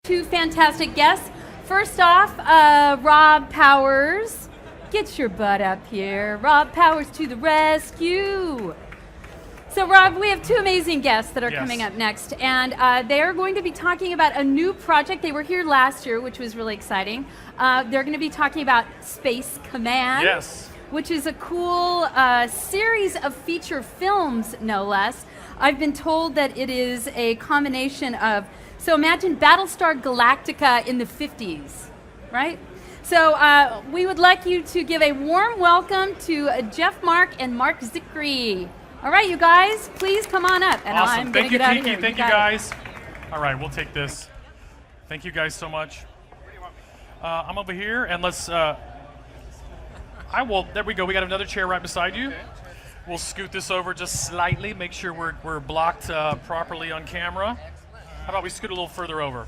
two fantastic guests. First off, Rob Powers. Get your butt up here. Rob Powers to the rescue. So Rob, we have two amazing guests that are coming up next, and they are going to be talking about a new project. They were here last year, which was really exciting. They're going to be talking about Space Command. Yes. Which is a cool series of feature films, no less. I've been told that it is a combination of, so imagine Battlestar Galactica in the 50s, right? So we would like you to give a warm welcome to Jeff Mark and Mark Zickery. All right, you guys, please come on up. And awesome. I'm Thank you, get Kiki. Thank you, guys. All right, we'll take this. Thank you guys so much. I'm over here, and let's, there we go. We got another chair right beside you. We'll scoot this over just slightly, make sure we're blocked properly on camera. How about we scoot a little further over?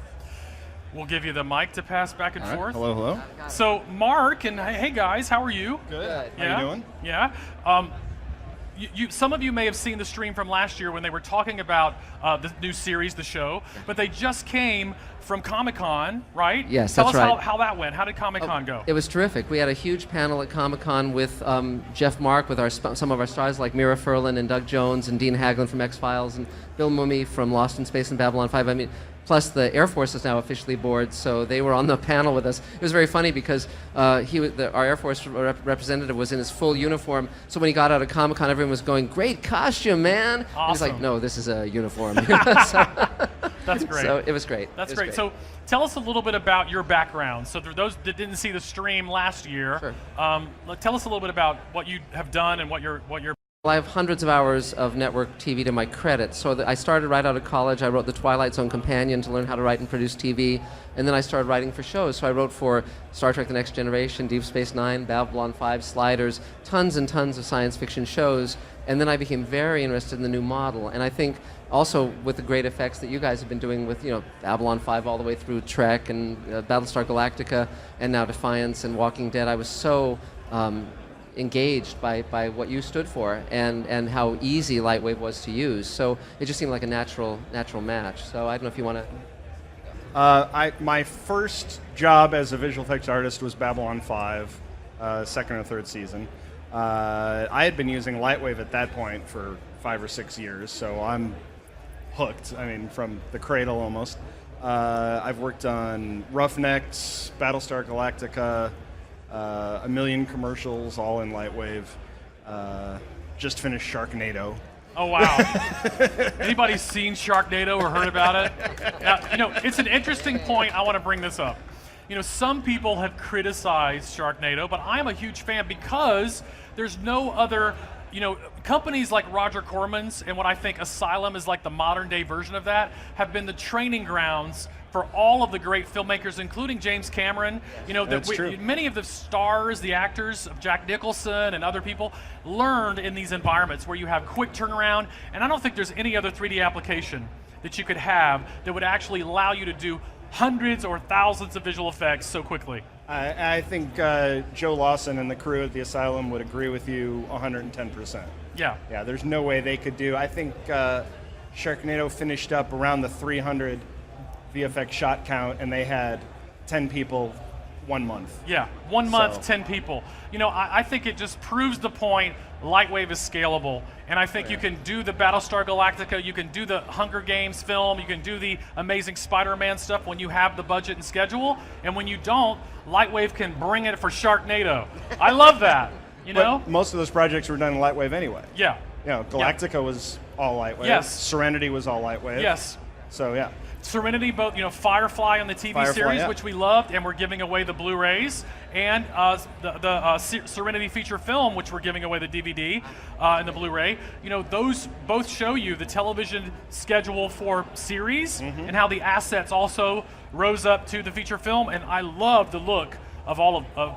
We'll give you the mic to pass back and forth. Hello, hello. So, Mark, and hey guys, how are you? Good. Yeah? How you doing? Yeah. Some of you may have seen the stream from last year when they were talking about the new series, the show, but they just came from Comic-Con, right? Yes, Tell that's us right. how that went. How did Comic-Con go? It was terrific. We had a huge panel at Comic-Con with Jeff Mark, with some of our stars like Mira Fulan and Doug Jones and Dean Haglund from X-Files and Bill Mumy from Lost in Space and Babylon 5. I mean, plus the Air Force is now officially aboard, so they were on the panel with us. It was very funny because our Air Force representative was in his full uniform, so when he got out of Comic-Con, everyone was going, "Great costume, man!" Awesome. And he's like, "No, this is a uniform." That's great. So it was great. That's great. So tell us a little bit about your background. So for those that didn't see the stream last year, sure. Tell us a little bit about what you have done and what your. Well, I have hundreds of hours of network TV to my credit. So I started right out of college. I wrote The Twilight Zone Companion to learn how to write and produce TV. And then I started writing for shows. So I wrote for Star Trek The Next Generation, Deep Space Nine, Babylon 5, Sliders, tons and tons of science fiction shows. And then I became very interested in the new model. And I think also with the great effects that you guys have been doing with, Babylon 5 all the way through Trek and Battlestar Galactica and now Defiance and Walking Dead, I was so engaged by what you stood for and how easy Lightwave was to use. So it just seemed like a natural match. So I don't know if you want to... My first job as a visual effects artist was Babylon 5, second or third season. I had been using Lightwave at that point for 5 or 6 years, so I'm hooked, from the cradle almost. I've worked on Roughnecks, Battlestar Galactica, a million commercials, all in Lightwave. Just finished Sharknado. Oh, wow. Anybody seen Sharknado or heard about it? It's an interesting point. I want to bring this up. Some people have criticized Sharknado, but I'm a huge fan because there's no other, companies like Roger Corman's and what I think Asylum is like the modern day version of that have been the training grounds for all of the great filmmakers, including James Cameron. Many of the stars, the actors of Jack Nicholson and other people learned in these environments where you have quick turnaround, and I don't think there's any other 3D application that you could have that would actually allow you to do hundreds or thousands of visual effects so quickly. I think Joe Lawson and the crew at the Asylum would agree with you 110%. Yeah. Yeah, there's no way they could do. I think Sharknado finished up around the 300 VFX shot count, and they had 10 people 1 month. Yeah, 1 month, 10 people. I think it just proves the point Lightwave is scalable, and I think you can do the Battlestar Galactica, you can do the Hunger Games film, you can do the Amazing Spider-Man stuff when you have the budget and schedule, and when you don't, Lightwave can bring it for Sharknado. I love that, But most of those projects were done in Lightwave anyway. Yeah. Galactica was all Lightwave. Yes. Serenity was all Lightwave. Yes. So, yeah. Serenity, both Firefly on the TV series, which we loved, and we're giving away the Blu-rays, and the Serenity feature film, which we're giving away the DVD and the Blu-ray. Those both show you the television schedule for series and how the assets also rose up to the feature film, and I love the look of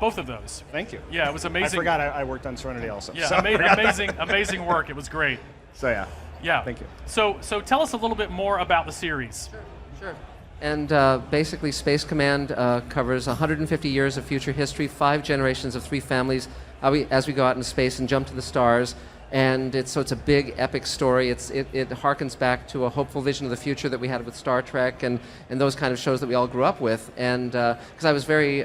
both of those. Thank you. Yeah, it was amazing. I forgot I worked on Serenity also. Yeah, so. amazing work. It was great. So yeah. Yeah. Thank you. So tell us a little bit more about the series. Sure. And basically, Space Command covers 150 years of future history, 5 generations of 3 families as we go out into space and jump to the stars. And so it's a big epic story. It harkens back to a hopeful vision of the future that we had with Star Trek and those kind of shows that we all grew up with. And because I was very,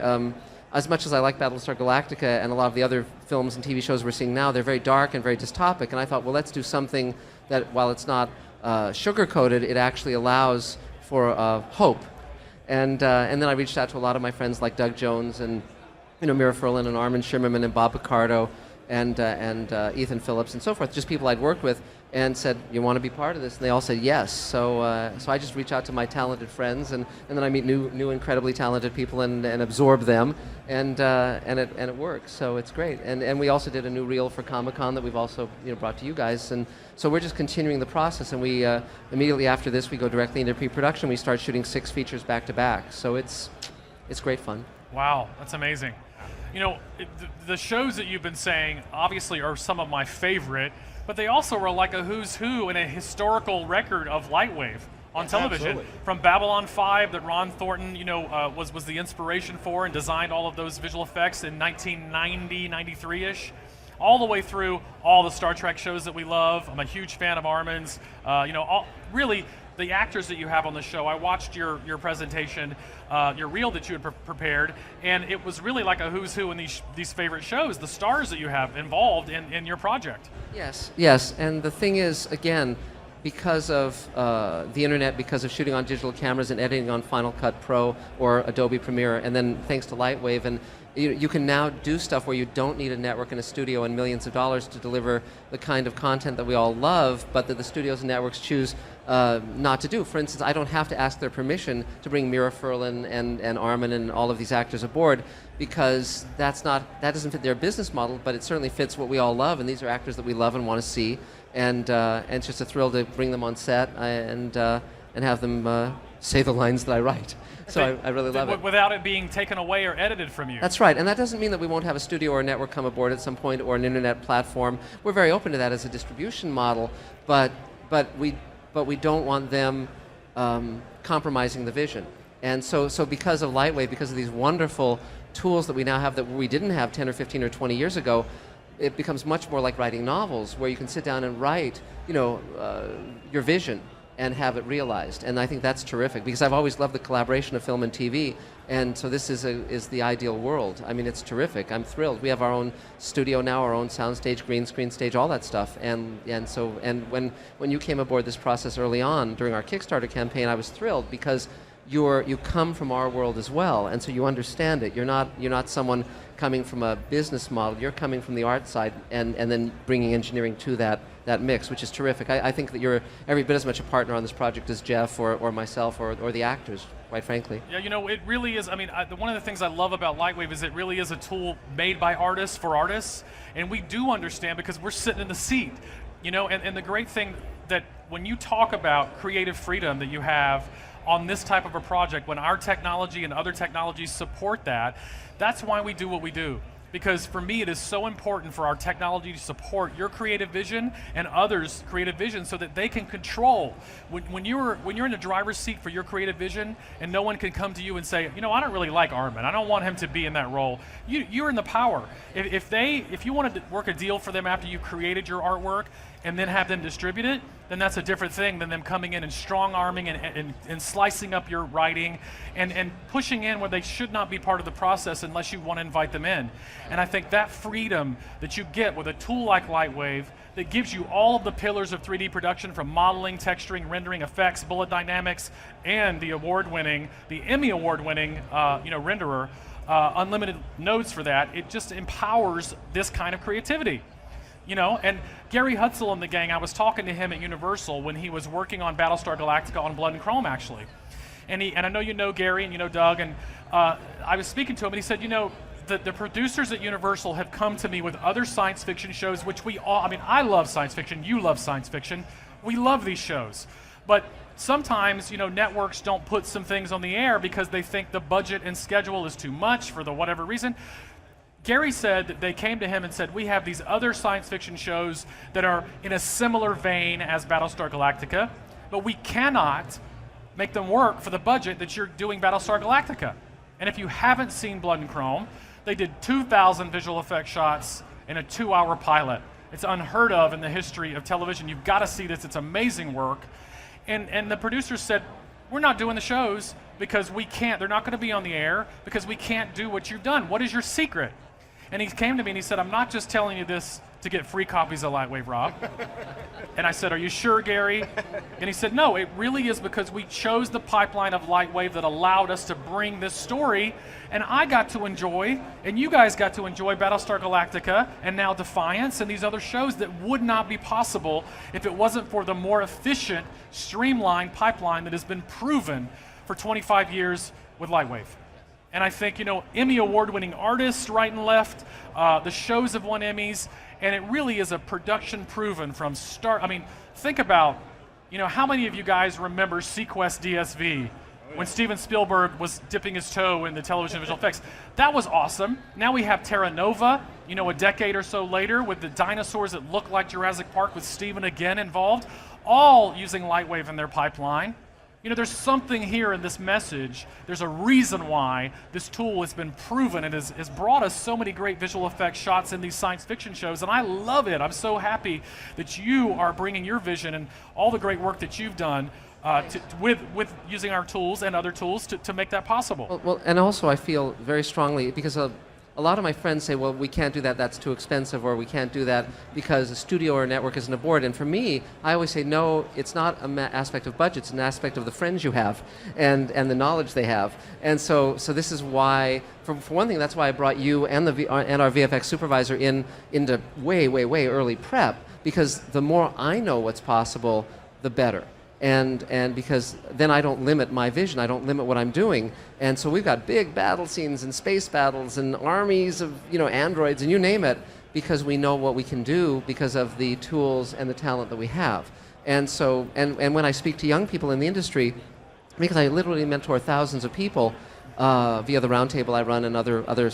as much as I like Battlestar Galactica and a lot of the other films and TV shows we're seeing now, they're very dark and very dystopic. And I thought, well, let's do something that, while it's not sugar-coated, it actually allows for hope. And then I reached out to a lot of my friends like Doug Jones and Mira Fulan and Armin Shimmerman and Bob Picardo and Ethan Phillips and so forth, just people I'd worked with, and said, you want to be part of this? And they all said yes. So I just reach out to my talented friends, and then I meet new incredibly talented people and absorb them, and it works. So it's great. And we also did a new reel for Comic-Con that we've also brought to you guys. And so we're just continuing the process, and we immediately after this we go directly into pre-production. We start shooting 6 features back to back. So it's great fun. Wow, that's amazing. The shows that you've been saying obviously are some of my favorite, but they also are like a who's who in a historical record of Lightwave on television. Absolutely. From Babylon 5 that Ron Thornton was the inspiration for and designed all of those visual effects in 1990, 93-ish, all the way through all the Star Trek shows that we love. I'm a huge fan of Armin's. Really, the actors that you have on the show, I watched your presentation, your reel that you had prepared, and it was really like a who's who in these favorite shows, the stars that you have involved in your project. Yes, and the thing is, again, because of the internet, because of shooting on digital cameras and editing on Final Cut Pro or Adobe Premiere, and then thanks to Lightwave, and you can now do stuff where you don't need a network and a studio and millions of dollars to deliver the kind of content that we all love, but that the studios and networks choose not to do. For instance, I don't have to ask their permission to bring Mira Fulan and Armin and all of these actors aboard, because that doesn't fit their business model, but it certainly fits what we all love, and these are actors that we love and want to see, and it's just a thrill to bring them on set and have them say the lines that I write. So I really love it. Without it being taken away or edited from you. That's right, and that doesn't mean that we won't have a studio or a network come aboard at some point, or an internet platform. We're very open to that as a distribution model, but we don't want them compromising the vision. And so because of Lightwave, because of these wonderful tools that we now have that we didn't have 10 or 15 or 20 years ago, it becomes much more like writing novels, where you can sit down and write, your vision and have it realized. And I think that's terrific, because I've always loved the collaboration of film and TV, and so this is the ideal world. I mean, it's terrific. I'm thrilled. We have our own studio now, our own soundstage, green screen stage, all that stuff. And when you came aboard this process early on during our Kickstarter campaign, I was thrilled, because you come from our world as well, and so you understand it. You're not someone coming from a business model. You're coming from the art side, and then bringing engineering to that mix, which is terrific. I think that you're every bit as much a partner on this project as Jeff or myself or the actors, quite frankly. Yeah, it really is. I mean, one of the things I love about Lightwave is it really is a tool made by artists for artists, and we do understand, because we're sitting in the seat. And the great thing that when you talk about creative freedom that you have on this type of a project, when our technology and other technologies support that, that's why we do what we do. Because for me, it is so important for our technology to support your creative vision and others' creative vision, so that they can control. When you're in the driver's seat for your creative vision, and no one can come to you and say, I don't really like Armin, I don't want him to be in that role. You're in the power. If you wanted to work a deal for them after you created your artwork and then have them distribute it, then that's a different thing than them coming in and strong-arming and slicing up your writing and pushing in where they should not be part of the process unless you want to invite them in. And I think that freedom that you get with a tool like Lightwave, that gives you all of the pillars of 3D production, from modeling, texturing, rendering, effects, bullet dynamics, and the Emmy award-winning renderer, unlimited nodes for that, it just empowers this kind of creativity. And Gary Hutzel and the gang, I was talking to him at Universal when he was working on Battlestar Galactica on Blood and Chrome, actually. And I know you know Gary and you know Doug, and I was speaking to him, and he said, the producers at Universal have come to me with other science fiction shows, which I love science fiction, you love science fiction, we love these shows. But sometimes, networks don't put some things on the air because they think the budget and schedule is too much for the whatever reason. Gary said that they came to him and said, we have these other science fiction shows that are in a similar vein as Battlestar Galactica, but we cannot make them work for the budget that you're doing Battlestar Galactica. And if you haven't seen Blood and Chrome, they did 2,000 visual effects shots in a 2-hour pilot. It's unheard of in the history of television. You've got to see this. It's amazing work. And the producers said, we're not doing the shows because we can't. They're not going to be on the air because we can't do what you've done. What is your secret? And he came to me and he said, I'm not just telling you this to get free copies of Lightwave, Rob. And I said, are you sure, Gary? And he said, no, it really is because we chose the pipeline of Lightwave that allowed us to bring this story. And I got to enjoy, and you guys got to enjoy Battlestar Galactica and now Defiance and these other shows that would not be possible if it wasn't for the more efficient, streamlined pipeline that has been proven for 25 years with Lightwave. And I think, Emmy award-winning artists right and left, the shows have won Emmys, and it really is a production proven from start. I mean, think about, how many of you guys remember Sequest DSV when Steven Spielberg was dipping his toe in the television visual effects? That was awesome. Now we have Terra Nova, a decade or so later with the dinosaurs that look like Jurassic Park with Steven again involved, all using Lightwave in their pipeline. There's something here in this message. There's a reason why this tool has been proven and has brought us so many great visual effects shots in these science fiction shows, and I love it. I'm so happy that you are bringing your vision and all the great work that you've done with using our tools and other tools to make that possible. Well, and also I feel very strongly, because a lot of my friends say, well, we can't do that, that's too expensive, or we can't do that because a studio or a network isn't aboard. And for me, I always say, no, it's not an aspect of budget, it's an aspect of the friends you have and the knowledge they have. And so this is why, for one thing, that's why I brought you and our VFX supervisor into way early prep, because the more I know what's possible, the better. And because then I don't limit my vision, I don't limit what I'm doing. And so we've got big battle scenes and space battles and armies of androids and you name it, because we know what we can do because of the tools and the talent that we have. And so and when I speak to young people in the industry, because I literally mentor thousands of people via the roundtable I run and other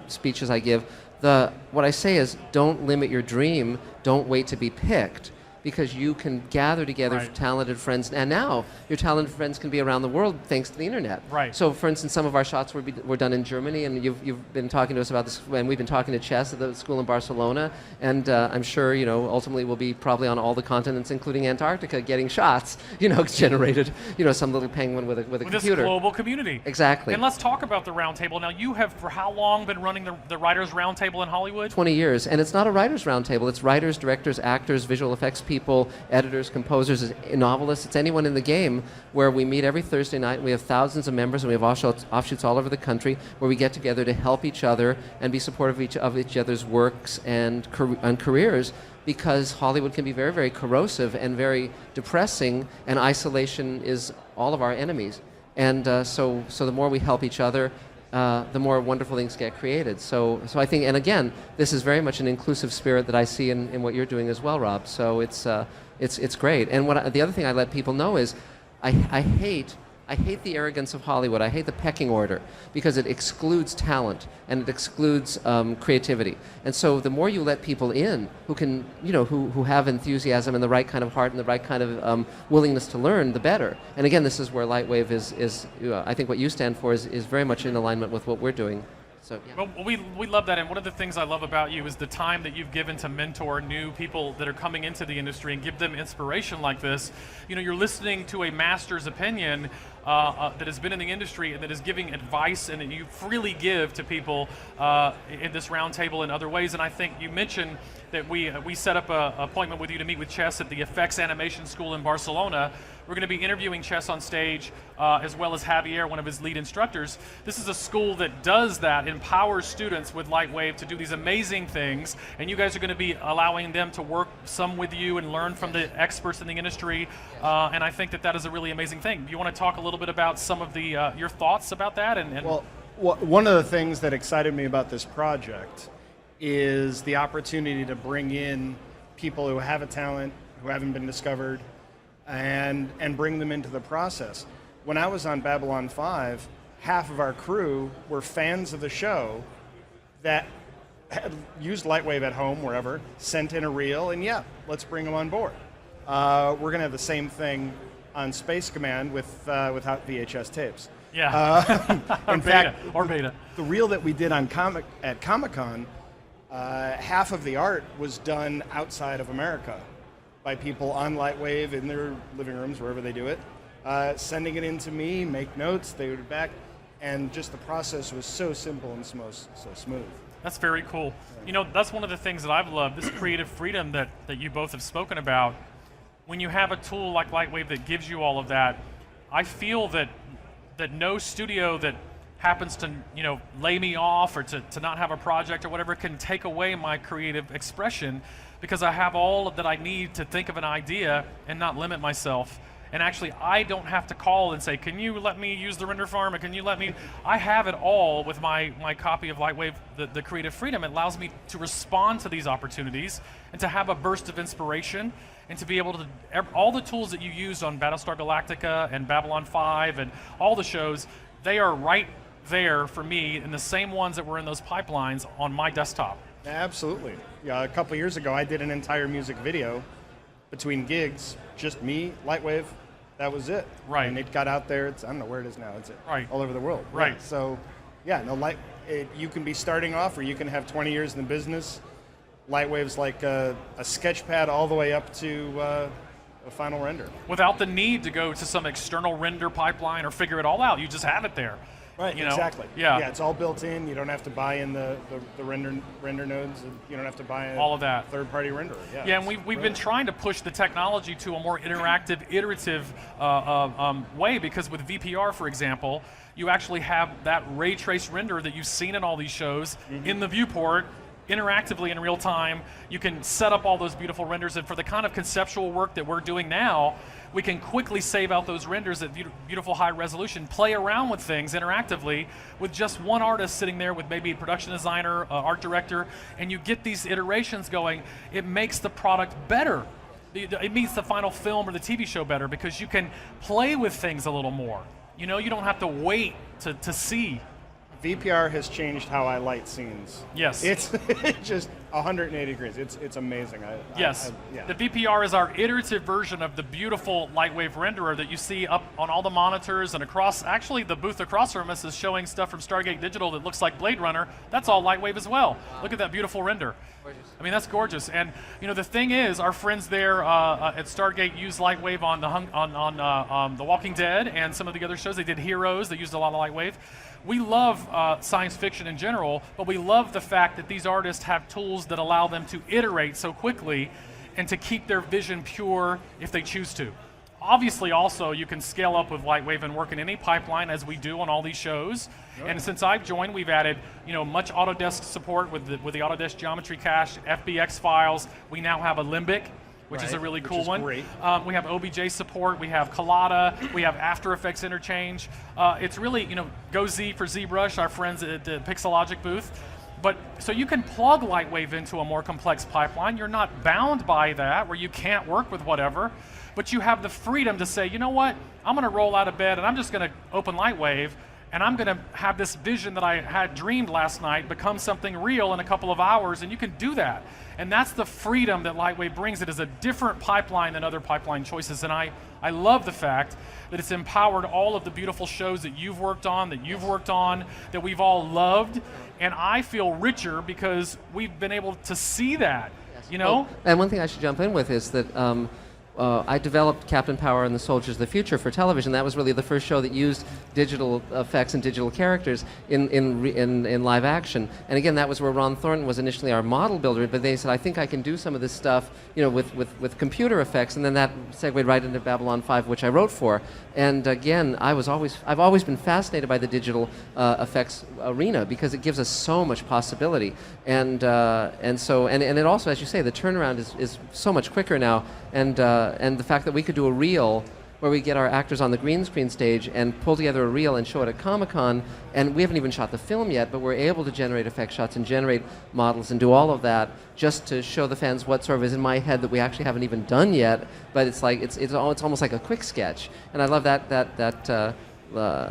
speeches I give, what I say is, don't limit your dream, don't wait to be picked. Because you can gather together talented friends, and now your talented friends can be around the world thanks to the internet. Right. So, for instance, some of our shots were done in Germany, and you've been talking to us about this, and we've been talking to Chess at the school in Barcelona, and I'm sure ultimately we'll be probably on all the continents, including Antarctica, getting shots generated. Some little penguin with a computer. This global community. Exactly. And let's talk about the roundtable. Now, you have for how long been running the writers' roundtable in Hollywood? 20 years, and it's not a writers' roundtable. It's writers, directors, actors, visual effects people, editors, composers, novelists. It's anyone in the game, where we meet every Thursday night. We have thousands of members, and we have offshoots all over the country where we get together to help each other and be supportive of each other's works and careers, because Hollywood can be very, very corrosive and very depressing, and isolation is all of our enemies. And so the more we help each other, the more wonderful things get created. So I think, and again, this is very much an inclusive spirit that I see in what you're doing as well, Rob. So it's great. And the other thing I let people know is, I hate the arrogance of Hollywood. I hate the pecking order, because it excludes talent and it excludes creativity. And so the more you let people in who can, who have enthusiasm and the right kind of heart and the right kind of willingness to learn, the better. And again, this is where Lightwave is I think what you stand for is very much in alignment with what we're doing. So, yeah. Well, we love that, and one of the things I love about you is the time that you've given to mentor new people that are coming into the industry and give them inspiration like this. You're listening to a master's opinion that has been in the industry and that is giving advice, and that you freely give to people in this roundtable and other ways. And I think you mentioned that we set up an appointment with you to meet with Chess at the Effects Animation School in Barcelona. We're going to be interviewing Chess on stage, as well as Javier, one of his lead instructors. This is a school that does that, empowers students with Lightwave to do these amazing things, and you guys are going to be allowing them to work some with you and learn from the experts in the industry, and I think that is a really amazing thing. Do you want to talk a little bit about some of the your thoughts about that? Well, one of the things that excited me about this project is the opportunity to bring in people who have a talent, who haven't been discovered, and bring them into the process. When I was on Babylon 5, half of our crew were fans of the show that had used Lightwave at home, wherever, sent in a reel, and let's bring them on board. We're going to have the same thing on Space Command without VHS tapes. Yeah. In fact, or beta. The reel that we did at Comic-Con, half of the art was done outside of America by people on Lightwave in their living rooms, wherever they do it, sending it in to me, make notes, they would be back, and just the process was so simple and so smooth. That's very cool. You know, that's one of the things that I've loved, this creative freedom that you both have spoken about. When you have a tool like Lightwave that gives you all of that, I feel that no studio that happens to, you know, lay me off or to not have a project or whatever can take away my creative expression, because I have all that I need to think of an idea and not limit myself. And actually, I don't have to call and say, can you let me use the render farm, or can you let me? I have it all with my copy of Lightwave, the creative freedom. It allows me to respond to these opportunities and to have a burst of inspiration and to be able to, all the tools that you used on Battlestar Galactica and Babylon 5 and all the shows, they are right there for me, and the same ones that were in those pipelines on my desktop. Absolutely. Yeah, a couple years ago, I did an entire music video between gigs, just me, Lightwave. That was it. Right. And it got out there. I don't know where it is now. It's right. all over the world. Right. So, yeah, no, you can be starting off, or you can have 20 years in the business. Lightwave's like a sketch pad all the way up to a final render. Without the need to go to some external render pipeline or figure it all out. You just have it there. Right, you know? exactly. Yeah. Yeah, it's all built in. You don't have to buy in the render nodes. You don't have to buy all of that third-party renderer. Yeah, and we've been trying to push the technology to a more interactive, iterative way, because with VPR, for example, you actually have that ray trace render that you've seen in all these shows in the viewport, interactively in real time. You can set up all those beautiful renders, and for the kind of conceptual work that we're doing now, we can quickly save out those renders at beautiful high resolution, play around with things interactively with just one artist sitting there with maybe a production designer, art director, and you get these iterations going. It makes the product better. It makes the final film or the TV show better, because you can play with things a little more. You know, you don't have to wait to see. VPR has changed how I light scenes. Yes. It's just 180 degrees. It's amazing. Yes. Yeah. The VPR is our iterative version of the beautiful Lightwave renderer that you see up on all the monitors and across. Actually, the booth across from us is showing stuff from Stargate Digital that looks like Blade Runner. That's all Lightwave as well. Wow. Look at that beautiful render. Gorgeous. I mean, that's gorgeous. And you know, the thing is, our friends there at Stargate use Lightwave on The Walking Dead and some of the other shows. They did Heroes. They used a lot of Lightwave. We love science fiction in general, but we love the fact that these artists have tools that allow them to iterate so quickly and to keep their vision pure if they choose to. Obviously, also, you can scale up with Lightwave and work in any pipeline, as we do on all these shows. Sure. And since I've joined, we've added, you know, much Autodesk support with the Autodesk Geometry Cache, FBX files. We now have a Limbic, which is a really cool one. Great. We have OBJ support, we have Collada, we have After Effects interchange. It's really, you know, Go Z for ZBrush, our friends at the Pixelogic booth. But so you can plug Lightwave into a more complex pipeline. You're not bound by that, where you can't work with whatever, but you have the freedom to say, you know what, I'm going to roll out of bed and I'm just going to open Lightwave, and I'm going to have this vision that I had dreamed last night become something real in a couple of hours, and you can do that. And that's the freedom that Lightwave brings. It is a different pipeline than other pipeline choices, and I love the fact that it's empowered all of the beautiful shows that you've worked on, that we've all loved, and I feel richer because we've been able to see that, you know? Oh, and one thing I should jump in with is that I developed Captain Power and the Soldiers of the Future for television. That was really the first show that used digital effects and digital characters in live action. And again, that was where Ron Thornton was initially our model builder, but they said, I think I can do some of this stuff, you know, with computer effects, and then that segued right into Babylon 5, which I wrote for. And again, I've always been fascinated by the digital effects arena, because it gives us so much possibility. And it also, as you say, the turnaround is so much quicker now. And the fact that we could do a reel where we get our actors on the green screen stage and pull together a reel and show it at Comic-Con, and we haven't even shot the film yet, but we're able to generate effect shots and generate models and do all of that just to show the fans what sort of is in my head that we actually haven't even done yet. But it's like it's almost like a quick sketch, and I love that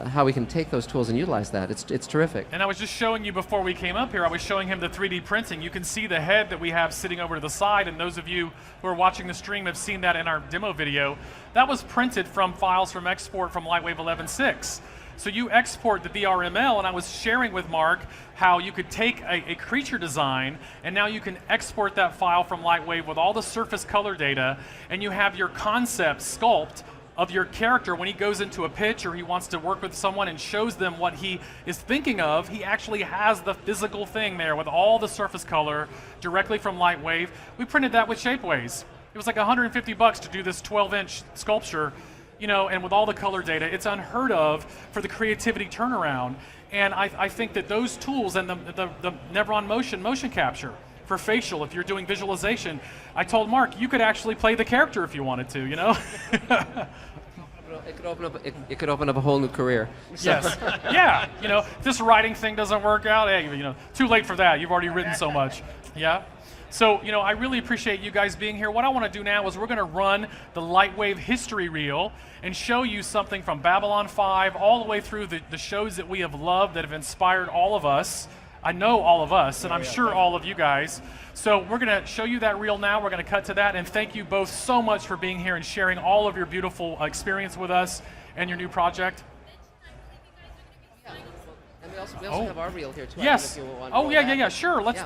how we can take those tools and utilize that. It's terrific. And I was just showing you before we came up here, I was showing him the 3D printing. You can see the head that we have sitting over to the side, and those of you who are watching the stream have seen that in our demo video. That was printed from files from export from Lightwave 11.6. So you export the VRML, and I was sharing with Mark how you could take a creature design, and now you can export that file from Lightwave with all the surface color data, and you have your concept sculpt of your character when he goes into a pitch or he wants to work with someone and shows them what he is thinking of. He actually has the physical thing there with all the surface color directly from Lightwave. We printed that with Shapeways. It was like $150 to do this 12-inch sculpture, you know, and with all the color data. It's unheard of for the creativity turnaround. And I think that those tools and the Nevron motion capture for facial, if you're doing visualization, I told Mark, you could actually play the character if you wanted to, you know? It could open up a whole new career. So. Yes. Yeah. You know, if this writing thing doesn't work out, hey, you know, too late for that. You've already written so much. Yeah. So, you know, I really appreciate you guys being here. What I want to do now is we're going to run the Lightwave history reel and show you something from Babylon 5 all the way through the shows that we have loved, that have inspired all of us. I know all of us, and I'm sure all of you guys. So we're going to show you that reel now. We're going to cut to that, and thank you both so much for being here and sharing all of your beautiful experience with us and your new project. And we also have our reel here too. Yes. Oh yeah. Sure. Let's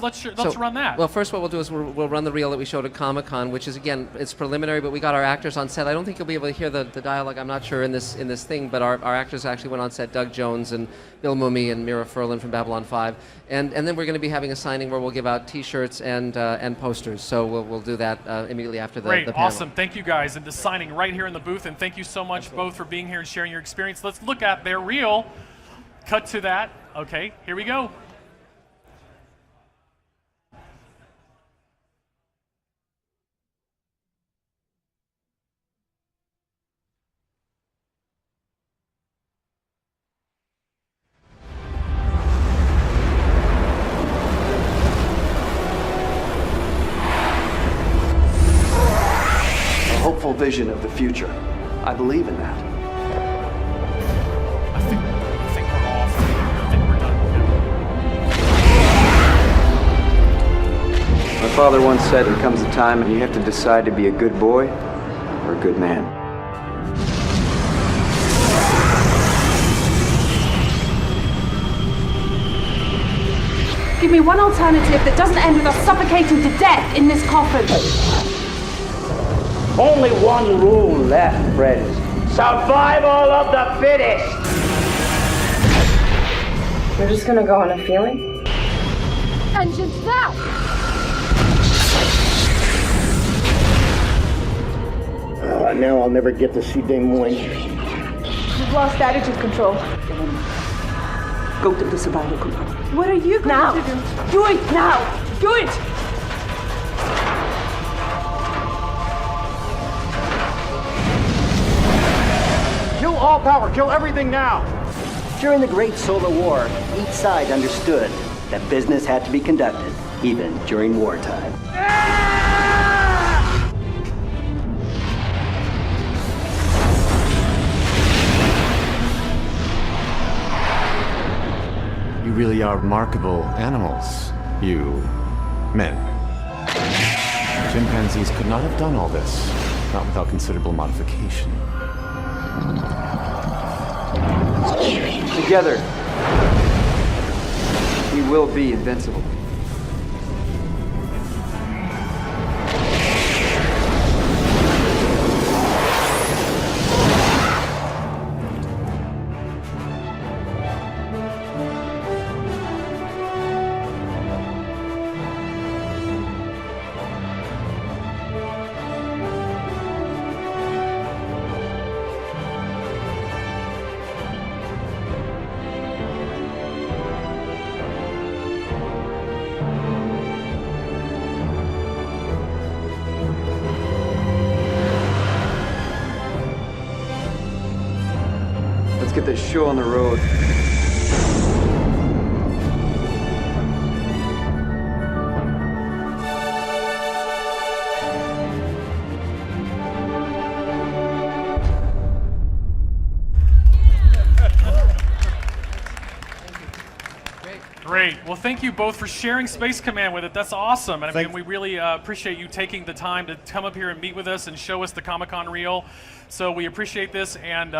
run that. Well, first what we'll do is we'll run the reel that we showed at Comic-Con, which is, again, it's preliminary, but we got our actors on set. I don't think you'll be able to hear the dialogue, I'm not sure, in this thing, but our actors actually went on set, Doug Jones and Bill Mumy and Mira Fulan from Babylon 5. And then we're going to be having a signing where we'll give out T-shirts and posters. So we'll do that immediately after the panel. Awesome. Thank you guys. And the signing right here in the booth. And thank you so much both for being here and sharing your experience. Let's look at their reel. Cut to that. Okay, here we go. A hopeful vision of the future. I believe in that. I think we're off. I think we're done. My father once said there comes a time when you have to decide to be a good boy or a good man. Give me one alternative that doesn't end with us suffocating to death in this coffin. Only one rule left, friends. Survival of the fittest! We're just gonna go on a feeling? Engines now! Now I'll never get to see Des Moines. You've lost attitude control. Go to the survival compartment. What are you going to do? Do it now! Do it! Kill all power, kill everything now! During the Great Solar War, each side understood that business had to be conducted, even during wartime. You really are remarkable animals, you men. Chimpanzees could not have done all this, not without considerable modification. Together, we will be invincible. Let's get this show on the road. Great. Well, thank you both for sharing Space Command with it. That's awesome. And I mean, we really appreciate you taking the time to come up here and meet with us and show us the Comic-Con reel. So we appreciate this, and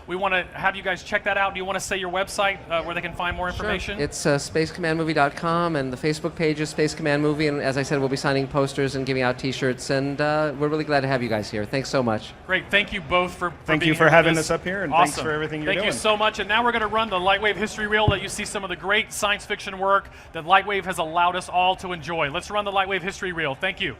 we want to have you guys check that out. Do you want to say your website where they can find more information? Sure. It's spacecommandmovie.com, and the Facebook page is Space Command Movie. And as I said, we'll be signing posters and giving out T-shirts, and we're really glad to have you guys here. Thanks so much. Great. Thank you both for Thank being you for here having with us up here, and awesome. thanks for everything you're doing. Thank you so much. And now we're going to run the Lightwave history reel, let you see some of the great science fiction work that Lightwave has allowed us all to enjoy. Let's run the Lightwave history reel. Thank you.